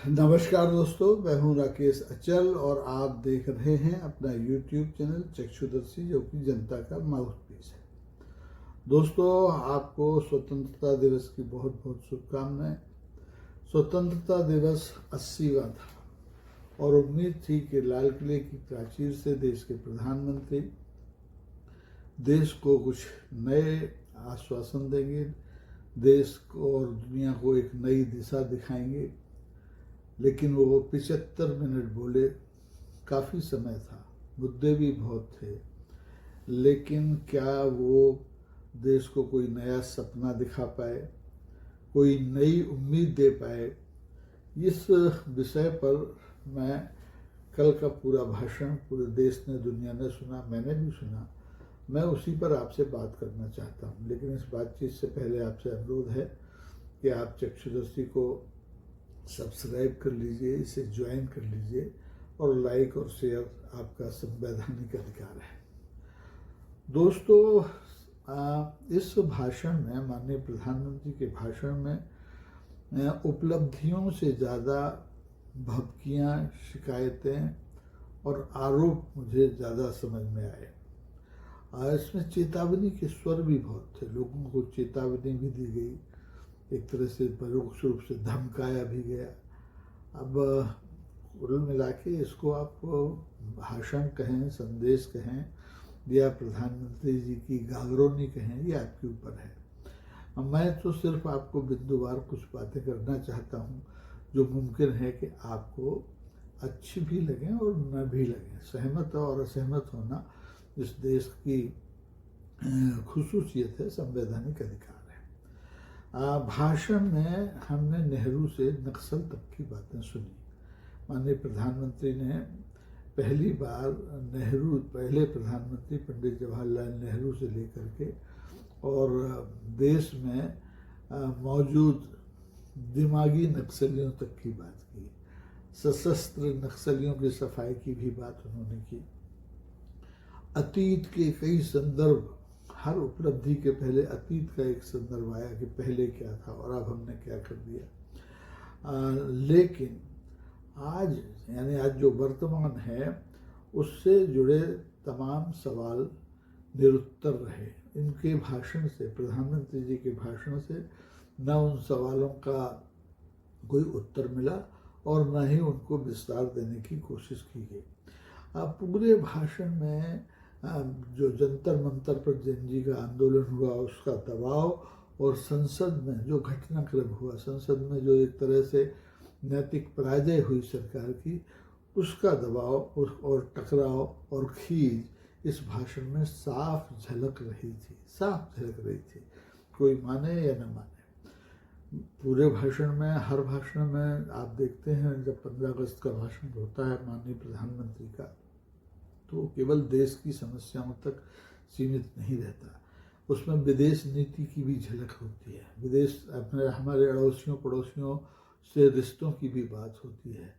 नमस्कार दोस्तों, मैं हूं राकेश अचल और आप देख रहे हैं अपना YouTube चैनल चक्षुदर्शी, जो कि जनता का माउथपीस है। दोस्तों, आपको स्वतंत्रता दिवस की बहुत बहुत शुभकामनाएं। स्वतंत्रता दिवस 80वां था और उम्मीद थी कि लाल किले की प्राचीर से देश के प्रधानमंत्री देश को कुछ नए आश्वासन देंगे, देश को और दुनिया को एक नई दिशा दिखाएंगे। लेकिन वो 75 मिनट बोले, काफ़ी समय था, मुद्दे भी बहुत थे, लेकिन क्या वो देश को कोई नया सपना दिखा पाए, कोई नई उम्मीद दे पाए? इस विषय पर मैं कल का पूरा भाषण पूरे देश ने, दुनिया ने सुना, मैंने भी सुना। मैं उसी पर आपसे बात करना चाहता हूँ, लेकिन इस बातचीत से पहले आपसे अनुरोध है कि आप चक्षुदर्शी को सब्सक्राइब कर लीजिए, इसे ज्वाइन कर लीजिए और लाइक और शेयर आपका संवैधानिक अधिकार है। दोस्तों, इस भाषण में, माननीय प्रधानमंत्री के भाषण में उपलब्धियों से ज़्यादा भभकियाँ, शिकायतें और आरोप मुझे ज़्यादा समझ में आए। इसमें चेतावनी के स्वर भी बहुत थे, लोगों को चेतावनी भी दी गई, एक तरह से परोक्ष रूप से धमकाया भी गया। अब कुल मिला के इसको आप भाषण कहें, संदेश कहें या प्रधानमंत्री जी की गागरोनी कहें, ये आपके ऊपर है। मैं तो सिर्फ आपको बिंदुवार कुछ बातें करना चाहता हूँ जो मुमकिन है कि आपको अच्छी भी लगें और न भी लगें। सहमत और असहमत होना इस देश की खुसूसियत है, संवैधानिक अधिकार है। भाषण में हमने नेहरू से नक्सल तक की बातें सुनी। माननीय प्रधानमंत्री ने पहली बार पहले प्रधानमंत्री पंडित जवाहरलाल नेहरू से लेकर के और देश में मौजूद दिमागी नक्सलियों तक की बात की, सशस्त्र नक्सलियों की सफाई की भी बात उन्होंने की। अतीत के कई संदर्भ, हर उपलब्धि के पहले अतीत का एक संदर्भ आया कि पहले क्या था और अब हमने क्या कर दिया। लेकिन आज, यानी आज जो वर्तमान है, उससे जुड़े तमाम सवाल निरुत्तर रहे। इनके भाषण से, प्रधानमंत्री जी के भाषण से न उन सवालों का कोई उत्तर मिला और न ही उनको विस्तार देने की कोशिश की गई। पूरे भाषण में जो जंतर मंतर पर जनजी का आंदोलन हुआ, उसका दबाव और संसद में जो घटनाक्रम हुआ, संसद में जो एक तरह से नैतिक पराजय हुई सरकार की, उसका दबाव और टकराव और खींच इस भाषण में साफ झलक रही थी, कोई माने या न माने। पूरे भाषण में, हर भाषण में आप देखते हैं, जब 15 अगस्त का भाषण होता है माननीय प्रधानमंत्री का, तो केवल देश की समस्याओं तक सीमित नहीं रहता, उसमें विदेश नीति की भी झलक होती है। विदेश, अपने हमारे अड़ोसियों पड़ोसियों से रिश्तों की भी बात होती है,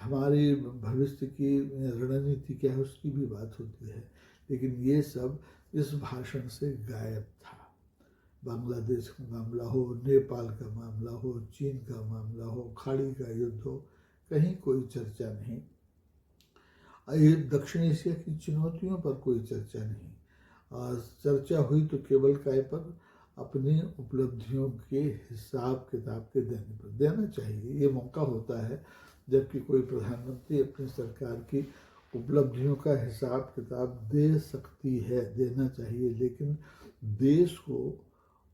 हमारी भविष्य की रणनीति क्या है उसकी भी बात होती है। लेकिन ये सब इस भाषण से गायब था। बांग्लादेश का मामला हो, नेपाल का मामला हो, चीन का मामला हो, खाड़ी का युद्ध हो, कहीं कोई चर्चा नहीं। दक्षिण एशिया की चुनौतियों पर कोई चर्चा नहीं। चर्चा हुई तो केवल काय पर, अपनी उपलब्धियों के हिसाब किताब के देने पर। देना चाहिए, ये मौका होता है जबकि कोई प्रधानमंत्री अपनी सरकार की उपलब्धियों का हिसाब किताब दे सकती है, देना चाहिए। लेकिन देश को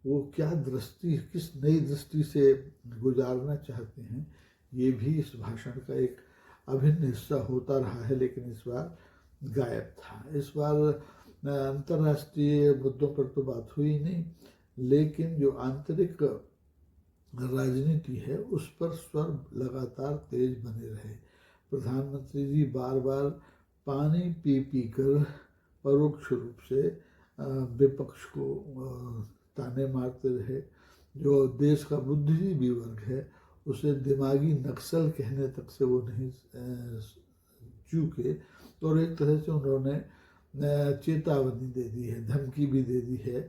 वो क्या दृष्टि, किस नई दृष्टि से गुजारना चाहते हैं, ये भी इस भाषण का एक अभिन्न हिस्सा होता रहा है, लेकिन इस बार गायब था। इस बार अंतर्राष्ट्रीय मुद्दों पर तो बात हुई नहीं, लेकिन जो आंतरिक राजनीति है उस पर स्वर लगातार तेज बने रहे। प्रधानमंत्री जी बार बार पानी पी कर परोक्ष रूप से विपक्ष को ताने मारते रहे। जो देश का बुद्धिजीवी वर्ग है उसे दिमागी नक्सल कहने तक से वो नहीं चूके, और एक तरह से उन्होंने चेतावनी दे दी है, धमकी भी दे दी है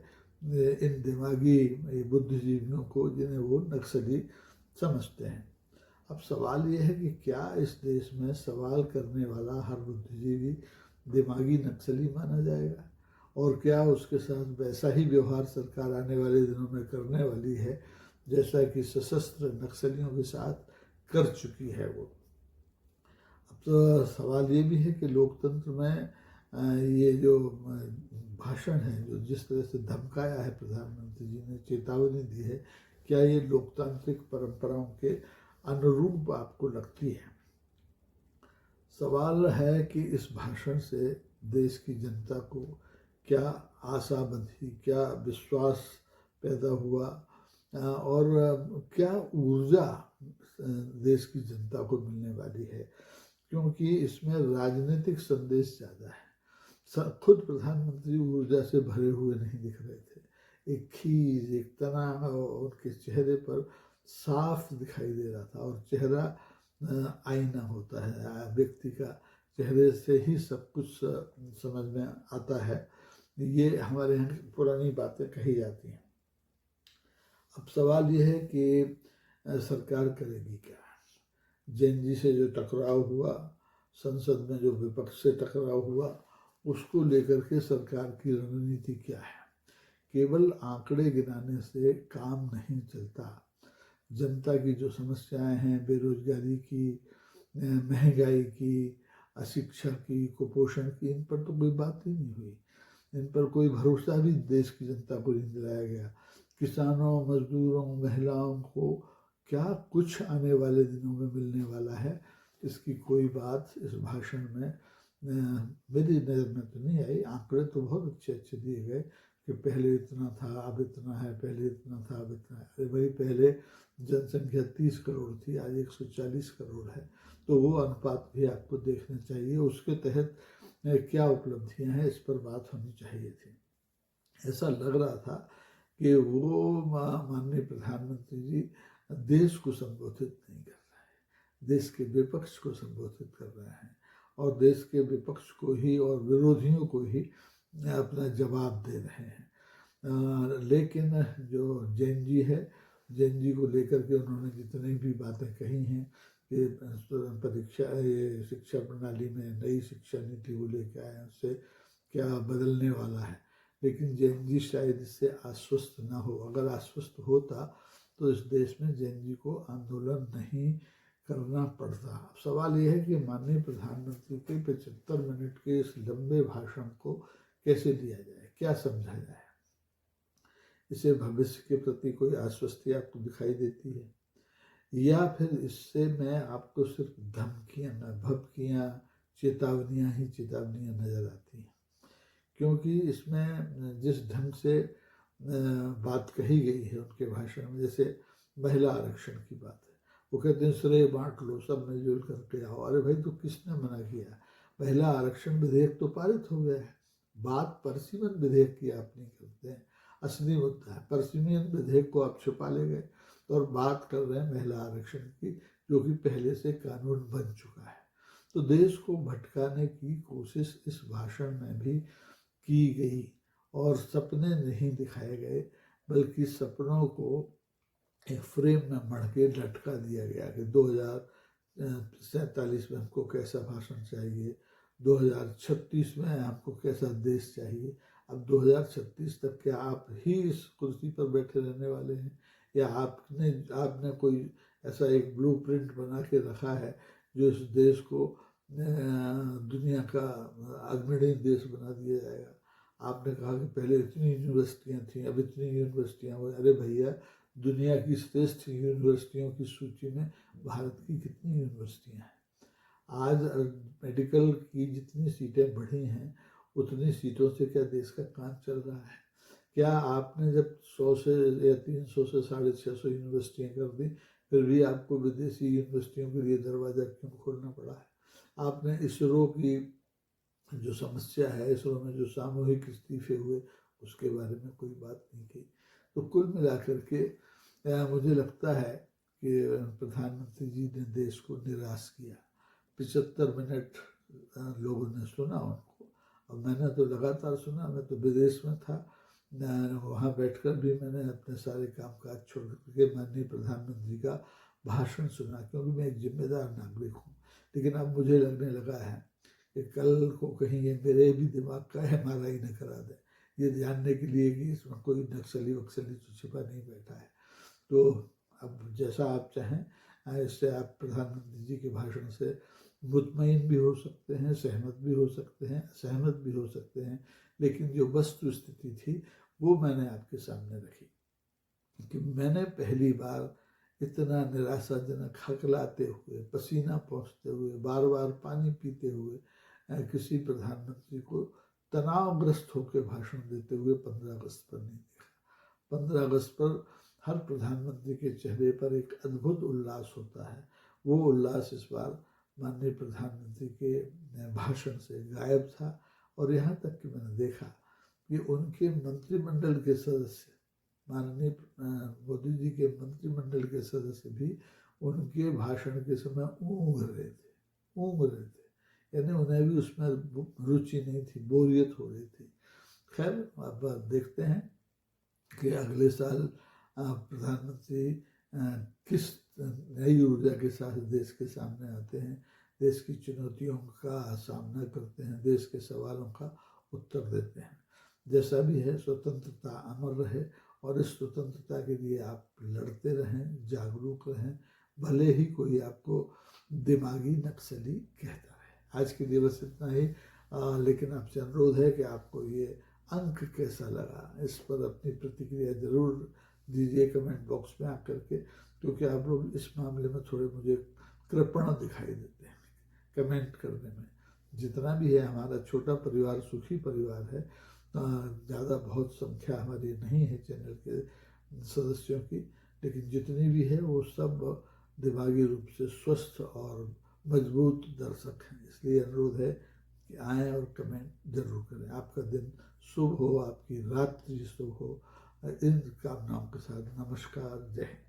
इन दिमागी बुद्धिजीवियों को, जिन्हें वो नक्सली समझते हैं। अब सवाल ये है कि क्या इस देश में सवाल करने वाला हर बुद्धिजीवी दिमागी नक्सली माना जाएगा, और क्या उसके साथ वैसा ही व्यवहार सरकार आने वाले दिनों में करने वाली है जैसा कि सशस्त्र नक्सलियों के साथ कर चुकी है वो। अब तो सवाल ये भी है कि लोकतंत्र में ये जो भाषण है, जो जिस तरह से धमकाया है प्रधानमंत्री जी ने, चेतावनी दी है, क्या ये लोकतांत्रिक परंपराओं के अनुरूप आपको लगती है? सवाल है कि इस भाषण से देश की जनता को क्या आशा बंधी, क्या विश्वास पैदा हुआ, और क्या ऊर्जा देश की जनता को मिलने वाली है, क्योंकि इसमें राजनीतिक संदेश ज़्यादा है। खुद प्रधानमंत्री ऊर्जा से भरे हुए नहीं दिख रहे थे। एक खीज, एक तनाव उनके चेहरे पर साफ दिखाई दे रहा था, और चेहरा आईना होता है, व्यक्ति का चेहरे से ही सब कुछ समझ में आता है। ये हमारे यहाँ पुरानी बातें कही जाती हैं। अब सवाल ये है कि सरकार करेगी क्या? जेएनजी से जो टकराव हुआ, संसद में जो विपक्ष से टकराव हुआ, उसको लेकर के सरकार की रणनीति क्या है? केवल आंकड़े गिनाने से काम नहीं चलता। जनता की जो समस्याएं हैं, बेरोजगारी की, महंगाई की, अशिक्षा की, कुपोषण की, इन पर तो कोई बात ही नहीं हुई। इन पर कोई भरोसा भी देश की जनता को नहीं दिलाया गया। किसानों, मजदूरों, महिलाओं को क्या कुछ आने वाले दिनों में मिलने वाला है, इसकी कोई बात इस भाषण में मेरी नज़र में तो नहीं आई। आंकड़े तो बहुत अच्छे अच्छे दिए गए कि पहले इतना था, अब इतना है, पहले इतना था, अब इतना है। अरे भाई, पहले जनसंख्या 30 करोड़ थी, आज 140 करोड़ है, तो वो अनुपात भी आपको देखना चाहिए। उसके तहत क्या उपलब्धियां हैं, इस पर बात होनी चाहिए थी। ऐसा लग रहा था कि वो माननीय प्रधानमंत्री जी देश को संबोधित नहीं कर रहे हैं, देश के विपक्ष को संबोधित कर रहे हैं, और देश के विपक्ष को ही और विरोधियों को ही अपना जवाब दे रहे हैं। लेकिन जो जैन जी है, जैन जी को लेकर के उन्होंने जितनी भी बातें कही हैं कि परीक्षा, ये शिक्षा प्रणाली में नई शिक्षा नीति को लेकर आए, उससे क्या बदलने वाला है, लेकिन जैन जी शायद इससे आश्वस्त ना हो। अगर आश्वस्त होता तो इस देश में जैन जी को आंदोलन नहीं करना पड़ता। अब सवाल यह है कि माननीय प्रधानमंत्री के 75 मिनट के इस लंबे भाषण को कैसे लिया जाए, क्या समझा जाए? इसे भविष्य के प्रति कोई आश्वस्ति आपको दिखाई देती है, या फिर इससे मैं आपको सिर्फ धमकियाँ, भभकियाँ, चेतावनियाँ ही चेतावनियाँ नज़र आती हैं? क्योंकि इसमें जिस ढंग से बात कही गई है उनके भाषण में, जैसे महिला आरक्षण की बात है, वो कहते हैं श्रेय बांट लो, सब मिलजुल करके आओ। अरे भाई, तो किसने मना किया? महिला आरक्षण विधेयक तो पारित हो गया है। बात परसिमन विधेयक की आप नहीं करते हैं। असली मुद्दा है परसिमन विधेयक को आप छुपा ले गए और बात कर रहे हैं महिला आरक्षण की, जो कि पहले से कानून बन चुका है। तो देश को भटकाने की कोशिश इस भाषण में भी की गई, और सपने नहीं दिखाए गए, बल्कि सपनों को एक फ्रेम में मढ़ के लटका दिया गया कि 2047 में हमको कैसा भाषण चाहिए, 2036 में हमको कैसा देश चाहिए। अब 2036 तक क्या आप ही इस कुर्सी पर बैठे रहने वाले हैं, या आपने कोई ऐसा एक ब्लूप्रिंट बना के रखा है जो इस देश को दुनिया का अग्रणी देश बना दिया जाएगा? आपने कहा कि पहले इतनी यूनिवर्सिटियाँ थीं, अब इतनी यूनिवर्सिटियाँ हुई। अरे भैया, दुनिया की श्रेष्ठ यूनिवर्सिटियों की सूची में भारत की कितनी यूनिवर्सिटियाँ हैं? आज मेडिकल की जितनी सीटें बढ़ी हैं, उतनी सीटों से क्या देश का काम चल रहा है? क्या आपने जब 100 से या 300 से 650 यूनिवर्सिटियाँ कर दी, फिर भी आपको विदेशी यूनिवर्सिटियों के लिए दरवाज़ा क्यों खोलना पड़ा है? आपने इसरो की जो समस्या है, इसरो में जो सामूहिक इस्तीफे हुए, उसके बारे में कोई बात नहीं की। तो कुल मिलाकर के मुझे लगता है कि प्रधानमंत्री जी ने देश को निराश किया। 75 मिनट लोगों ने सुना उनको, और मैंने तो लगातार सुना। मैं तो विदेश में था, वहाँ बैठकर भी मैंने अपने सारे कामकाज छोड़ के माननीय प्रधानमंत्री का भाषण सुना, क्योंकि मैं एक जिम्मेदार नागरिक हूँ। लेकिन अब मुझे लगने लगा है कि कल को कहीं ये मेरे भी दिमाग का MRI न करा दे, ये जानने के लिए कि इसमें कोई नक्सली वक्सली तो छिपा नहीं बैठा है। तो अब जैसा आप चाहें, इससे आप प्रधानमंत्री जी के भाषण से मुतमईन भी हो सकते हैं, सहमत भी हो सकते हैं, असहमत भी हो सकते हैं, लेकिन जो वस्तु स्थिति थी वो मैंने आपके सामने रखी कि मैंने पहली बार इतना निराशाजनक हकलाते हुए, पसीना पोंछते हुए, बार बार पानी पीते हुए किसी प्रधानमंत्री को तनावग्रस्त होकर भाषण देते हुए 15 अगस्त पर नहीं देखा। 15 अगस्त पर हर प्रधानमंत्री के चेहरे पर एक अद्भुत उल्लास होता है। वो उल्लास इस बार माननीय प्रधानमंत्री के भाषण से गायब था। और यहाँ तक कि मैंने देखा कि उनके मंत्रिमंडल के सदस्य, माननीय मोदी जी के मंत्रिमंडल के सदस्य भी उनके भाषण के समय ऊँघ रहे थे, यानी उन्हें भी उसमें रुचि नहीं थी, बोरियत हो रही थी। खैर, अब देखते हैं कि अगले साल प्रधानमंत्री किस नई ऊर्जा के साथ देश के सामने आते हैं, देश की चुनौतियों का सामना करते हैं, देश के सवालों का उत्तर देते हैं। जैसा भी है, स्वतंत्रता अमर रहे और इस स्वतंत्रता के लिए आप लड़ते रहें, जागरूक रहें, भले ही कोई आपको दिमागी नक्सली कहता रहे। आज के लिए बस इतना ही, लेकिन आपसे अनुरोध है कि आपको ये अंक कैसा लगा, इस पर अपनी प्रतिक्रिया ज़रूर दीजिए कमेंट बॉक्स में आकर के, क्योंकि आप लोग इस मामले में थोड़े मुझे कृपण दिखाई देते हैं कमेंट करने में। जितना भी है, हमारा छोटा परिवार सुखी परिवार है, ज़्यादा बहुत संख्या हमारी नहीं है चैनल के सदस्यों की, लेकिन जितनी भी है वो सब दिमागी रूप से स्वस्थ और मजबूत दर्शक हैं। इसलिए अनुरोध है कि आएँ और कमेंट जरूर करें। आपका दिन शुभ हो, आपकी रात्रि शुभ हो, इन कामनाओं के साथ नमस्कार, जय हिंद।